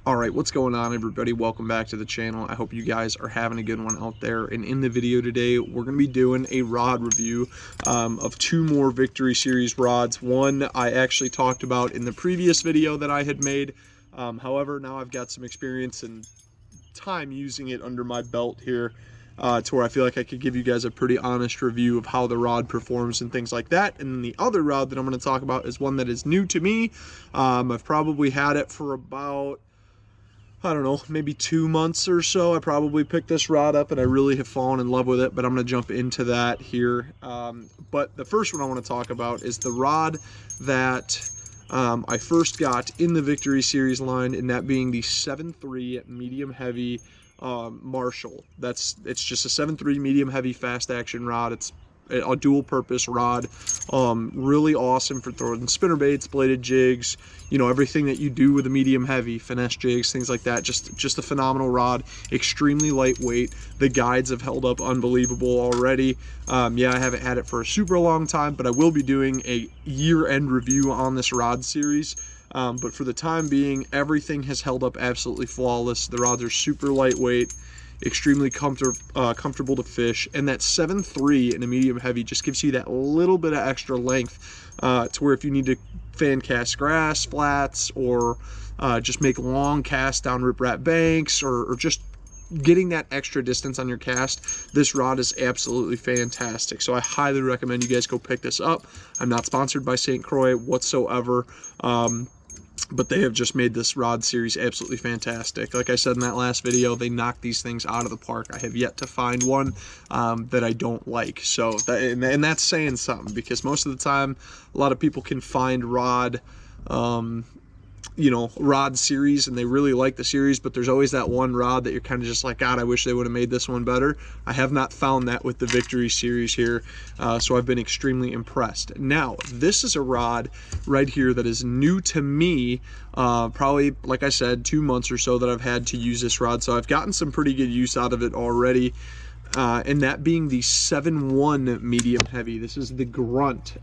All right, what's going on, everybody? Welcome back to the channel. I hope you guys are having a good one out there. And in the video today, we're going to be doing a rod review of two more Victory Series rods. One I actually talked about in the previous video that I had made. However, now I've got some experience and time using it under my belt here to where I feel like I could give you guys a pretty honest review of how the rod performs and things like that. And then the other rod that I'm going to talk about is one that is new to me. I've probably had it for about, I don't know, maybe 2 months or so. I probably picked this rod up and I really have fallen in love with it, but I'm going to jump into that here. But the first one I want to talk about is the rod that I first got in the Victory Series line, and that being the 7.3 medium heavy MARSHAL. It's just a 7.3 medium heavy fast action rod. It's a dual purpose rod, really awesome for throwing spinner baits, bladed jigs, you know, everything that you do with a medium heavy, finesse jigs, things like that. Just a phenomenal rod, extremely lightweight. The guides have held up unbelievable already. Yeah, I haven't had it for a super long time, but I will be doing a year-end review on this rod series. But for the time being, everything has held up absolutely flawless. The rods are super lightweight, extremely comfortable to fish, and that 7.3 in a medium heavy just gives you that little bit of extra length to where if you need to fan cast grass flats, or just make long casts down riprap banks, or just getting that extra distance on your cast, this rod is absolutely fantastic. So I highly recommend you guys go pick this up. I'm not sponsored by St. Croix whatsoever, but they have just made this rod series absolutely fantastic. Like I said in that last video, they knocked these things out of the park. I have yet to find one that I don't like. So and that's saying something, because most of the time a lot of people can find rod rod series and they really like the series, but there's always that one rod that you're kind of just like, God, I wish they would have made this one better. I have not found that with the Victory Series here, so I've been extremely impressed. Now, this is a rod right here that is new to me, probably, like I said, 2 months or so that I've had to use this rod, so I've gotten some pretty good use out of it already, and that being the 7.1 medium heavy. This is the Grunt,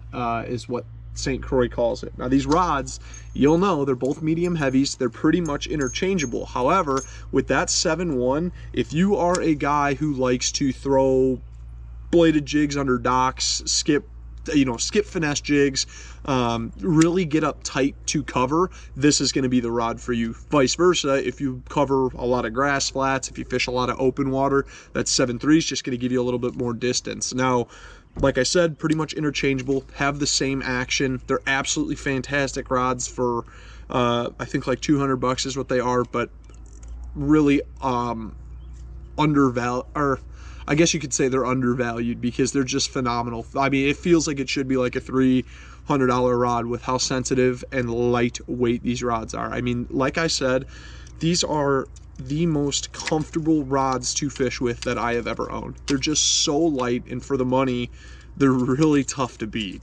is what St. Croix calls it. Now, these rods, you'll know, they're both medium heavies. They're pretty much interchangeable. However, with that 7.1, if you are a guy who likes to throw bladed jigs under docks, skip finesse jigs, really get up tight to cover, this is going to be the rod for you. Vice versa, if you cover a lot of grass flats, if you fish a lot of open water, that 7.3 is just going to give you a little bit more distance. Now, like I said, pretty much interchangeable, have the same action. They're absolutely fantastic rods for, I think like 200 bucks is what they are, but really undervalued, or I guess you could say they're undervalued, because they're just phenomenal. I mean, it feels like it should be like a $300 rod with how sensitive and lightweight these rods are. I mean, like I said, these are the most comfortable rods to fish with that I have ever owned. They're just so light, and for the money, they're really tough to beat.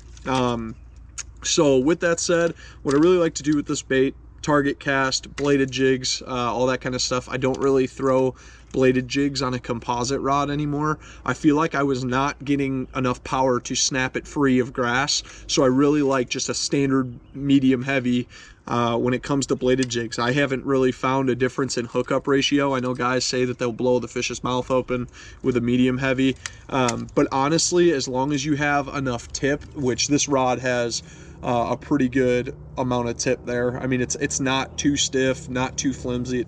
So with that said, what I really like to do with this bait, target cast, bladed jigs, all that kind of stuff. I don't really throw bladed jigs on a composite rod anymore. I feel like I was not getting enough power to snap it free of grass, so I really like just a standard medium heavy when it comes to bladed jigs. I haven't really found a difference in hookup ratio. I know guys say that they'll blow the fish's mouth open with a medium heavy, but honestly, as long as you have enough tip, which this rod has a pretty good amount of tip there. I mean, it's not too stiff, not too flimsy.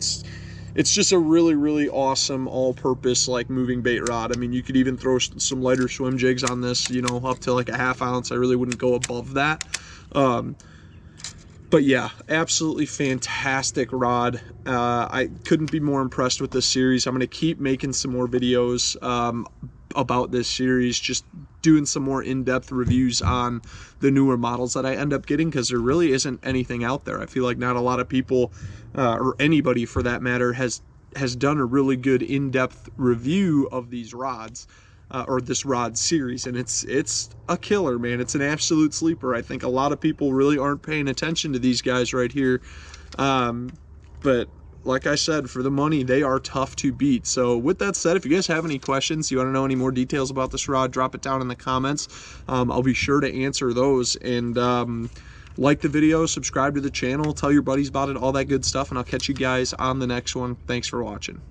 It's just a really, really awesome all-purpose like moving bait rod. I mean, you could even throw some lighter swim jigs on this, you know, up to like a ½ ounce. I really wouldn't go above that. But yeah, absolutely fantastic rod. I couldn't be more impressed with this series. I'm going to keep making some more videos about this series, just doing some more in-depth reviews on the newer models that I end up getting, because there really isn't anything out there. I feel like not a lot of people, or anybody for that matter, has done a really good in-depth review of these rods, or this rod series, and it's a killer, man. It's an absolute sleeper. I think a lot of people really aren't paying attention to these guys right here, but like I said, for the money, they are tough to beat. So with that said, if you guys have any questions, you want to know any more details about this rod, drop it down in the comments. I'll be sure to answer those. And Like the video, subscribe to the channel, tell your buddies about it, all that good stuff, and I'll catch you guys on the next one. Thanks for watching.